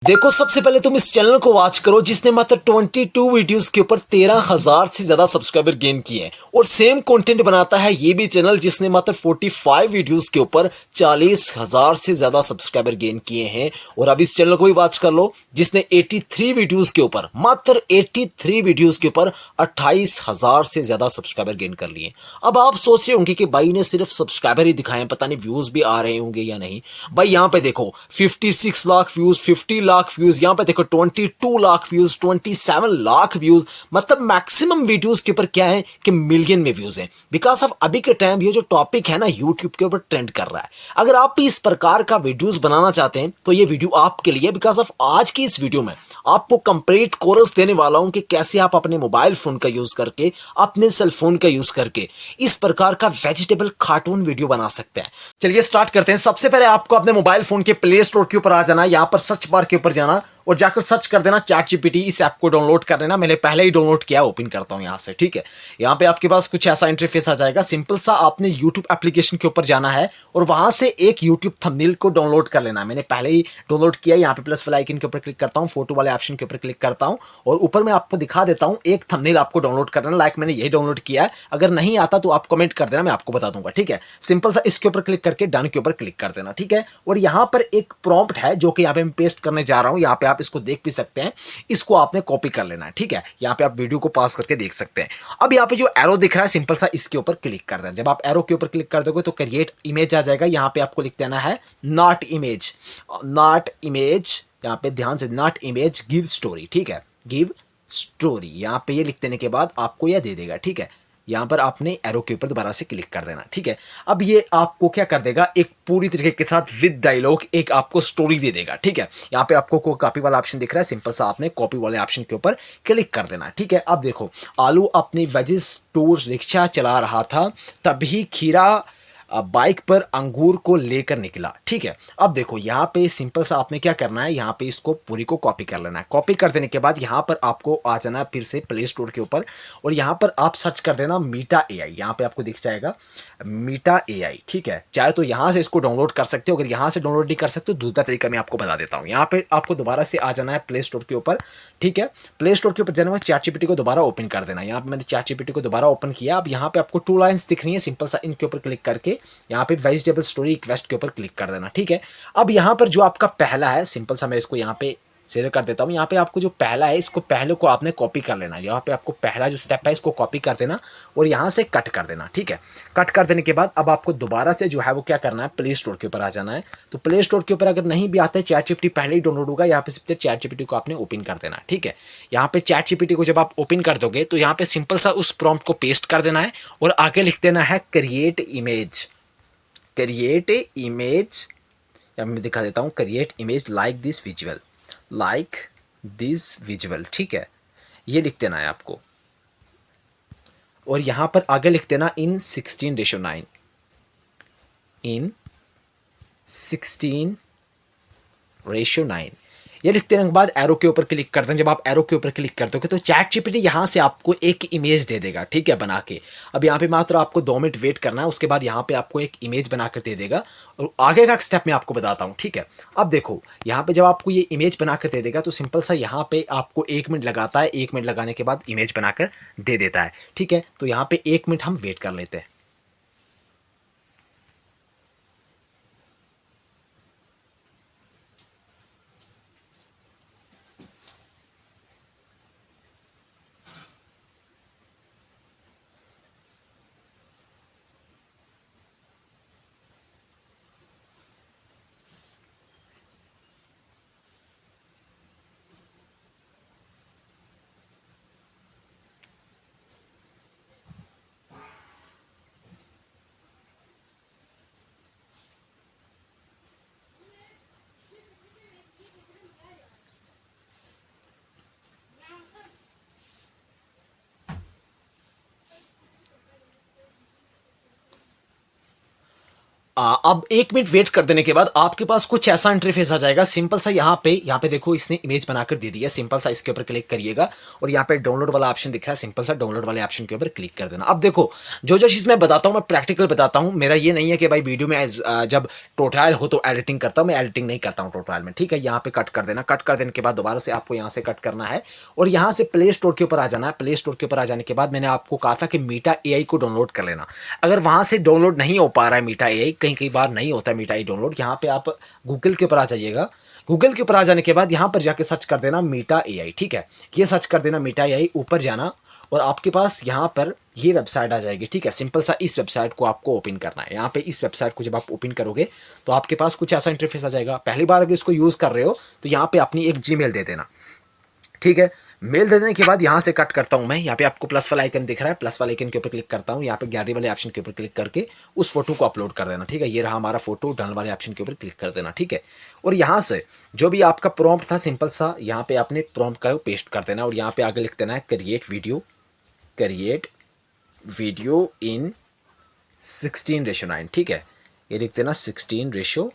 देखो, सबसे पहले तुम इस चैनल को वॉच करो जिसने मात्र 22 वीडियोस के ऊपर 13,000 से ज्यादा सब्सक्राइबर गेन किए हैं। और सेम कंटेंट बनाता है ये भी चैनल जिसने मात्र 45 वीडियोस के ऊपर 40,000 से ज्यादा सब्सक्राइबर गेन किए हैं। और अब इस चैनल को भी वॉच कर लो जिसने 83 वीडियोस के ऊपर, मात्र 83 वीडियोस के ऊपर 28,000 से ज्यादा सब्सक्राइबर गेन कर लिए। अब आप सोच रहे होंगे कि भाई ने सिर्फ सब्सक्राइबर ही दिखाए, पता नहीं व्यूज भी आ रहे होंगे या नहीं। भाई यहाँ पे देखो 56 लाख व्यूज, 50 लाख व्यूज, यहां पे देखो 22 लाख व्यूज, 27 लाख व्यूज। मतलब मैक्सिमम वीडियोस के ऊपर क्या है कि मिलियन में व्यूज हैं। बिकॉज ऑफ अभी के टाइम ये जो टॉपिक है ना यूट्यूब के ऊपर ट्रेंड कर रहा है। अगर आप भी इस प्रकार का वीडियोस बनाना चाहते हैं तो ये वीडियो आपके लिए। बिकॉज ऑफ आज की इस वीडियो में आपको कंप्लीट कोर्स देने वाला हूं कि कैसे आप अपने मोबाइल फोन का यूज करके, अपने सेल फोन का यूज करके इस प्रकार का वेजिटेबल कार्टून वीडियो बना सकते हैं। चलिए स्टार्ट करते हैं। सबसे पहले आपको अपने मोबाइल फोन के प्ले स्टोर के ऊपर आ जाना, यहां पर सर्च बार के ऊपर जाना और जाकर सर्च कर देना चैट जीपीटी। इस ऐप को डाउनलोड कर लेना, मैंने पहले ही डाउनलोड किया, ओपन करता हूं यहां से। ठीक है, यहां पे आपके पास कुछ ऐसा इंटरफेस आ जाएगा। सिंपल सा आपने यूट्यूब एप्लीकेशन के ऊपर जाना है और वहां से एक यूट्यूब थंबनेल को डाउनलोड कर लेना। मैंने पहले ही डाउनलोड किया। यहां पे प्लस वाला आइकन के ऊपर क्लिक करता हूं, फोटो वाले ऑप्शन के ऊपर क्लिक करता हूं और ऊपर मैं आपको दिखा देता हूं एक थंबनेल आपको डाउनलोड करना। लाइक मैंने यही डाउनलोड किया है। अगर नहीं आता तो आप कमेंट कर देना, मैं आपको बता दूंगा। ठीक है, सिंपल सा इसके ऊपर क्लिक करके डन के ऊपर क्लिक कर देना। ठीक है, और यहां पर एक प्रॉम्प्ट है जो कि यहां पे मैं पेस्ट करने जा रहा हूं। यहां पे आप इसको देख भी सकते हैं, इसको आपने कॉपी कर लेना है। ठीक है, यहां पे आप वीडियो को पास करके देख सकते हैं। अब यहां पे जो एरो दिख रहा है, सिंपल सा इसके ऊपर क्लिक कर देना। जब आप एरो के ऊपर क्लिक कर दोगे तो क्रिएट इमेज आ जाएगा। यहां पे आपको लिख देना है नॉट इमेज, नॉट इमेज। यहां पे ध्यान से, नॉट इमेज गिव स्टोरी। ठीक है, गिव स्टोरी, यहां पे ये लिख देने के बाद आपको यह दे देगा। ठीक है, यहां पर आपने एरो के ऊपर दोबारा से क्लिक कर देना। ठीक है, अब ये आपको क्या कर देगा, एक पूरी तरीके के साथ विद डायलॉग एक आपको स्टोरी दे देगा। ठीक है, यहां पे आपको कॉपी वाला ऑप्शन दिख रहा है, सिंपल सा आपने कॉपी वाले ऑप्शन के ऊपर क्लिक कर देना। ठीक है, अब देखो, आलू अपनी वेजिस स्टोर रिक्शा चला रहा था, तभी खीरा बाइक पर अंगूर को लेकर निकला। ठीक है, अब देखो यहाँ पे सिंपल सा आपने क्या करना है, यहाँ पे इसको पूरी को कॉपी कर लेना है। कॉपी कर देने के बाद यहाँ पर आपको आ जाना है फिर से प्ले स्टोर के ऊपर और यहाँ पर आप सर्च कर देना मीटा एआई। यहाँ पे आपको दिख जाएगा मीटा एआई। ठीक है, चाहे तो यहाँ से इसको डाउनलोड कर सकते हो, अगर यहाँ से डाउनलोड नहीं कर सकते तो दूसरा तरीका मैं आपको बता देता हूँ। यहाँ पे आपको दोबारा से आ जाना है प्ले स्टोर के ऊपर। ठीक है, प्ले स्टोर के ऊपर जाने में चैट जीपीटी को दोबारा ओपन कर देना। यहाँ पे मैंने चैट जीपीटी को दोबारा ओपन किया। अब यहाँ पे आपको 2 लाइन्स दिख रही है, सिंपल सा इनके ऊपर क्लिक करके यहाँ पे वेजिटेबल स्टोरी रिक्वेस्ट के ऊपर क्लिक कर देना। ठीक है, अब यहाँ पर जो आपका पहला है, सिंपल सा मैं इसको यहाँ पे शेयर कर देता हूँ। यहाँ पे आपको जो पहला है, इसको पहले को आपने कॉपी कर लेना। यहाँ पे आपको पहला जो स्टेप है इसको कॉपी कर देना और यहाँ से कट कर देना। ठीक है, कट कर देने के बाद अब आपको दोबारा से जो है वो क्या करना है, प्ले स्टोर के ऊपर आ जाना है। तो प्ले स्टोर के ऊपर अगर नहीं भी आता है, चैट जीपीटी पहले ही डाउनलोड होगा, यहाँ पे सिर्फ चैट जीपीटी को आपने ओपन कर देना। ठीक है, यहाँ पे चैट जीपीटी को जब आप ओपन कर दोगे तो यहाँ पे सिंपल सा उस प्रॉम्प्ट को पेस्ट कर देना है और आगे लिख देना है क्रिएट इमेज, क्रिएट इमेज, या मैं दिखा देता हूँ, create image like this visual, like this visual. ठीक है, ये लिख देना है आपको और यहां पर आगे लिख देना इन 16:9, इन 16:9। ये लिख देने के बाद एरो के ऊपर क्लिक कर दें। जब आप एरो के ऊपर क्लिक कर दोगे तो चैट जीपीटी यहाँ से आपको एक इमेज दे देगा। ठीक है, बना के। अब यहाँ पे मात्र आपको 2 मिनट वेट करना है, उसके बाद यहाँ पे आपको एक इमेज बनाकर दे देगा और आगे का स्टेप मैं आपको बताता हूँ। ठीक है, अब देखो यहाँ पे जब आपको ये इमेज बनाकर दे देगा तो सिंपल सा यहाँ पे आपको 1 मिनट लगाता है। 1 मिनट लगाने के बाद इमेज बनाकर दे देता है। ठीक है, तो यहाँ पे 1 मिनट हम वेट कर लेते हैं। अब 1 मिनट वेट कर देने के बाद आपके पास कुछ ऐसा इंटरफेस आ जाएगा सिंपल सा। यहाँ पे देखो इसने इमेज बनाकर दे दी है। सिंपल सा इसके ऊपर क्लिक करिएगा और यहाँ पे डाउनलोड वाला ऑप्शन दिख रहा है। सिंपल सा डाउनलोड वाले ऑप्शन के ऊपर क्लिक कर देना। अब देखो जो चीज़ मैं बताता हूँ मैं प्रैक्टिकल बताता हूँ। मेरा ये नहीं है कि भाई वीडियो में जब ट्यूटोरियल हो तो एडिटिंग करता हूँ, मैं एडिटिंग नहीं करता हूँ ट्यूटोरियल में, ठीक है। यहाँ पे कट कर देना। कट कर देने के बाद दोबारा से आपको यहाँ से कट करना है और यहाँ से प्ले स्टोर के ऊपर आ जाना है। प्ले स्टोर के ऊपर आ जाने के बाद मैंने आपको कहा था कि मीटा एआई को डाउनलोड कर लेना। अगर वहाँ से डाउनलोड नहीं हो पा रहा है मीटा एआई, कई बार नहीं होता है मीटा एआई डाउनलोड, यहाँ पे आप गूगल के ऊपर आ जाइएगा। गूगल के ऊपर आ जाने के बाद यहाँ पर जाके सर्च कर देना मीटा एआई, ठीक है। ये सर्च कर देना मीटा एआई, ऊपर जाना और आपके पास यहाँ पर ये वेबसाइट आ जाएगी, ठीक है। सिंपल सा इस वेबसाइट को आपको ओपन करना है। यहाँ पे इस वेबसाइट को जब आप ओपन करोगे तो आपके पास कुछ ऐसा इंटरफेस आ जाएगा। पहली बार अगर इसको यूज़ कर रहे हो तो यहाँ पे अपनी एक जीमेल दे देना, ठीक है। मेल दे देने के बाद यहाँ से कट करता हूँ मैं। यहाँ पे आपको प्लस वाला आइकन दिख रहा है, प्लस वाले आइकन के ऊपर क्लिक करता हूँ। यहाँ पे गैलरी वाले ऑप्शन के ऊपर क्लिक करके उस फोटो को अपलोड कर देना, ठीक है। ये रहा हमारा फोटो, डन वाले ऑप्शन के ऊपर क्लिक कर देना, ठीक है। और यहाँ से जो भी आपका प्रॉम्प्ट था सिंपल सा यहाँ पे आपने प्रॉम्प्ट का पेस्ट कर देना और यहाँ पे आगे लिख देना है क्रिएट वीडियो इन 16:9, ठीक है। ये लिख देना 16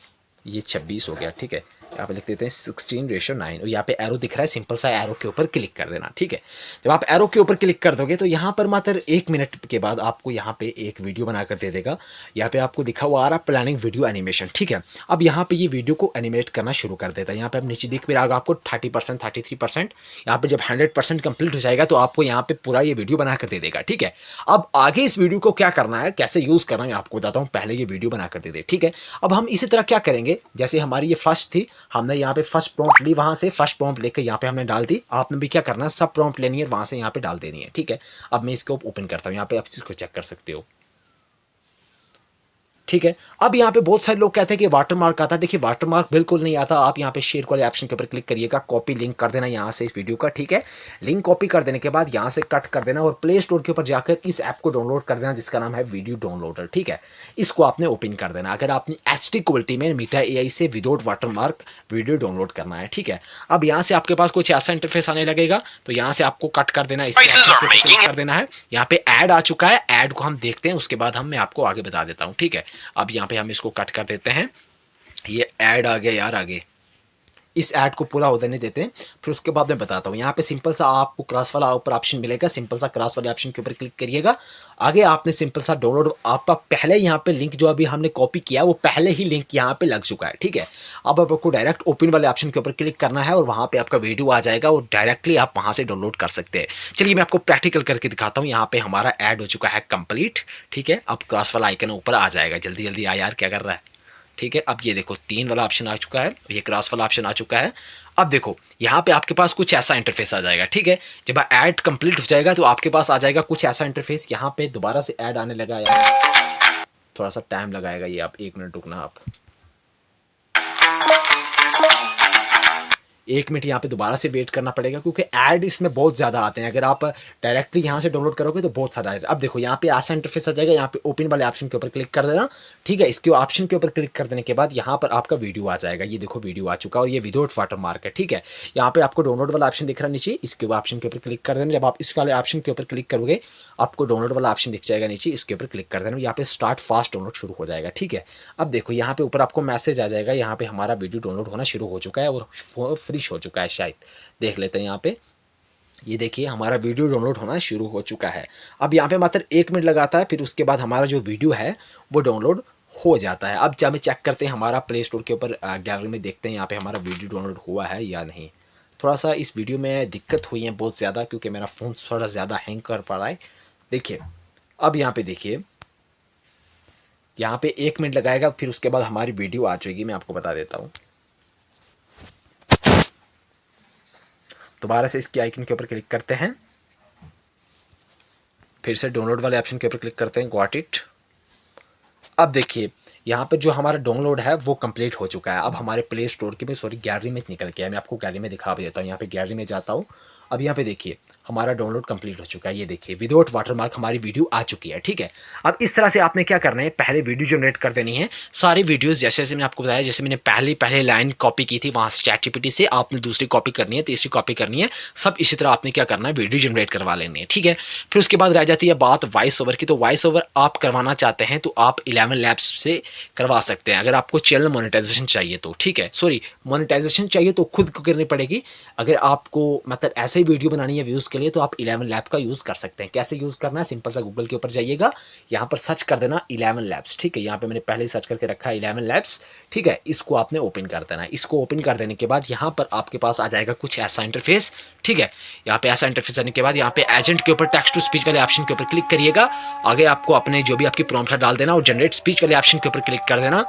ये 26 हो गया, ठीक है। यहाँ पे लिख देते हैं 16:9 और यहाँ पे एरो दिख रहा है। सिंपल सा एरो के ऊपर क्लिक कर देना, ठीक है। जब आप एरो के ऊपर क्लिक कर दोगे तो यहाँ पर मात्र 1 मिनट के बाद आपको यहाँ पे एक वीडियो बनाकर दे देगा। यहाँ पे आपको दिखा हुआ आ रहा प्लानिंग वीडियो एनिमेशन, ठीक है। अब यहाँ पे ये वीडियो को एनिमेट करना शुरू कर देता है। यहाँ पे आप नीचे दिख भी रहा होगा आपको 30%, 33%। यहाँ पे जब 100% कंप्लीट हो जाएगा तो आपको यहाँ पे पूरा ये वीडियो बनाकर दे देगा, ठीक है। अब आगे इस वीडियो को क्या करना है, कैसे यूज़ करना है मैं आपको बताता हूँ। पहले ये वीडियो बनाकर दे दे, ठीक है। अब हम इसी तरह क्या करेंगे, जैसे हमारी ये फर्स्ट थी, हमने यहाँ पे फर्स्ट प्रॉम्प्ट ली, वहां से फर्स्ट प्रॉम्प्ट लेकर यहाँ पे हमने डाल दी। आपने भी क्या करना है, सब प्रॉम्प्ट लेनी है वहां से यहाँ पे डाल देनी है, ठीक है। अब मैं इसको ओपन करता हूँ, यहाँ पे आप इसको चेक कर सकते हो, ठीक है। अब यहाँ पे बहुत सारे लोग कहते हैं कि वाटरमार्क आता है। देखिए वाटरमार्क बिल्कुल नहीं आता। आप यहाँ पे शेयर वाले ऑप्शन के ऊपर क्लिक करिएगा, कॉपी लिंक कर देना यहाँ से इस वीडियो का, ठीक है। लिंक कॉपी कर देने के बाद यहाँ से कट कर देना और प्ले स्टोर के ऊपर जाकर इस ऐप को डाउनलोड कर देना जिसका नाम है वीडियो डाउनलोडर, ठीक है। इसको आपने ओपन कर देना अगर आपने एचडी क्वालिटी में मीटा एआई से विदाउट वाटरमार्क वीडियो डाउनलोड करना है, ठीक है। अब यहाँ से आपके पास कुछ ऐसा इंटरफेस आने लगेगा तो यहाँ से आपको कट कर देना, इस कर देना है। यहाँ पे ऐड आ चुका है, ऐड को हम देखते हैं, उसके बाद मैं आपको आगे बता देता हूँ, ठीक है। अब यहाँ पे हम इसको कट कर देते हैं। ये ऐड आ गया यार, आगे इस ऐड को पूरा होने नहीं देते, फिर उसके बाद मैं बताता हूँ। यहाँ पे सिंपल सा आपको क्रॉस वाला ऊपर ऑप्शन मिलेगा, सिंपल सा क्रॉस वाले ऑप्शन के ऊपर क्लिक करिएगा। आगे आपने सिंपल सा डाउनलोड, आपका पहले यहाँ पे लिंक जो अभी हमने कॉपी किया वो पहले ही लिंक यहाँ पे लग चुका है, ठीक है। अब आपको डायरेक्ट ओपन वाले ऑप्शन के ऊपर क्लिक करना है और वहाँ पे आपका वीडियो आ जाएगा और डायरेक्टली आप वहाँ से डाउनलोड कर सकते हैं। चलिए मैं आपको प्रैक्टिकल करके दिखाता हूँ। यहाँ पे हमारा ऐड हो चुका है कंप्लीट, ठीक है। अब क्रॉस वाला आइकन ऊपर आ जाएगा, जल्दी जल्दी आ यार, क्या कर रहा है, ठीक है। अब ये देखो 3 वाला ऑप्शन आ चुका है, ये क्रॉस वाला ऑप्शन आ चुका है। अब देखो यहाँ पे आपके पास कुछ ऐसा इंटरफेस आ जाएगा, ठीक है। जब ऐड कंप्लीट हो जाएगा तो आपके पास आ जाएगा कुछ ऐसा इंटरफेस। यहाँ पे दोबारा से ऐड आने लगा यार, थोड़ा सा टाइम लगाएगा ये, आप 1 मिनट रुकना। आप 1 मिनट यहाँ पे दोबारा से वेट करना पड़ेगा क्योंकि ऐड इसमें बहुत ज़्यादा आते हैं। अगर आप डायरेक्टली यहाँ से डाउनलोड करोगे तो बहुत सारा ऐड। अब देखो यहाँ पे ऐसा इंटरफेस आ जाएगा, यहाँ पे ओपन वाले ऑप्शन के ऊपर क्लिक कर देना, ठीक है। इसके ऑप्शन के ऊपर क्लिक कर देने के बाद यहाँ पर आपका वीडियो आ जाएगा। ये देखो वीडियो आ चुका और ये विदाउट वाटरमार्क है, ठीक है। यहाँ पे आपको डाउनलोड वाला ऑप्शन दिख रहा है नीचे, इसके ऑप्शन के ऊपर क्लिक कर देना। जब आप इस वाले ऑप्शन के ऊपर क्लिक करोगे आपको डाउनलोड वाला ऑप्शन दिख जाएगा नीचे, इसके ऊपर क्लिक कर देना। यहाँ पे स्टार्ट फास्ट डाउनलोड शुरू हो जाएगा, ठीक है। अब देखो यहाँ पे ऊपर आपको मैसेज आ जाएगा, यहाँ पे हमारा वीडियो डाउनलोड होना शुरू हो चुका है और फ्रेश हो चुका है शायद, देख लेते हैं। यहाँ पे ये देखिए हमारा वीडियो डाउनलोड होना शुरू हो चुका है। अब यहाँ पे मात्र 1 मिनट लगाता है, फिर उसके बाद हमारा जो वीडियो है वो डाउनलोड हो जाता है। अब जब हम चेक करते हैं हमारा प्ले स्टोर के ऊपर गैलरी में, देखते हैं यहाँ पे हमारा वीडियो डाउनलोड हुआ है या नहीं। थोड़ा सा इस वीडियो में दिक्कत हुई है बहुत ज़्यादा क्योंकि मेरा फ़ोन थोड़ा ज़्यादा हैंग कर पा रहा है। देखिए अब यहाँ पे देखिए, यहाँ पे 1 मिनट लगाएगा, फिर उसके बाद हमारी वीडियो आ जाएगी। मैं आपको बता देता हूँ। दोबारा से इसके आइकन के ऊपर क्लिक करते हैं, फिर से डाउनलोड वाले ऑप्शन के ऊपर क्लिक करते हैं, गॉट इट। अब देखिए यहाँ पे जो हमारा डाउनलोड है वो कंप्लीट हो चुका है। अब हमारे प्ले स्टोर के में गैलरी में निकल गया है। मैं आपको गैलरी में दिखा भी देता हूँ। यहाँ पे गैलरी में जाता हूँ अब यहाँ पे देखिए हमारा डाउनलोड कंप्लीट हो चुका है। ये देखिए विदाउट वाटरमार्क हमारी वीडियो आ चुकी है। ठीक है, अब इस तरह से आपने क्या करना है, पहले वीडियो जनरेट कर देनी है। सारी वीडियोस जैसे जैसे मैंने आपको बताया, जैसे मैंने पहले लाइन कॉपी की थी वहाँ से ChatGPT से, आपने दूसरी कॉपी करनी है, तीसरी कॉपी करनी है, सब इसी तरह आपने क्या करना है, वीडियो जनरेट करवा लेनी है। ठीक है, फिर उसके बाद रह जाती है बात वॉइस ओवर की। तो वॉइस ओवर आप करवाना चाहते हैं तो आप 11 लैब्स से करवा सकते हैं, अगर आपको चैनल मोनेटाइजेशन चाहिए तो। ठीक है, सॉरी, मोनेटाइजेशन चाहिए तो खुद को करनी पड़ेगी। अगर आपको मतलब ऐसे ही वीडियो बनानी है व्यूज़ के लिए तो आप 11 लैब का यूज़ कर सकते हैं। कैसे यूज़ करना है, सिंपल सा गूगल के ऊपर जाइएगा, यहाँ पर सर्च कर देना 11 लैब्स। ठीक है, यहाँ पे मैंने पहले ही सर्च करके रखा है 11 लैब्स। ठीक है, इसको आपने ओपन कर देना है। इसको ओपन कर देने के बाद यहाँ पर आपके पास आ जाएगा कुछ ऐसा इंटरफेस। ठीक है, यहाँ पे ऐसा इंटरफेस आने के बाद यहाँ पे एजेंट के ऊपर टेक्स्ट टू स्पीच वाले ऑप्शन के ऊपर क्लिक करिएगा। आगे आपको अपने जो भी आपकी प्रॉम्प्ट है डाल देना और जनरेट स्पीच वाले ऑप्शन के ऊपर क्लिक कर देना,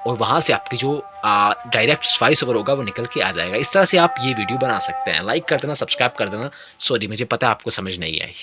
और वहाँ से आपकी जो डायरेक्ट वॉइस ओवर होगा वो निकल के आ जाएगा। इस तरह से आप ये वीडियो बना सकते हैं। लाइक कर देना, सब्सक्राइब कर देना। सॉरी, मुझे पता है आपको समझ नहीं आई।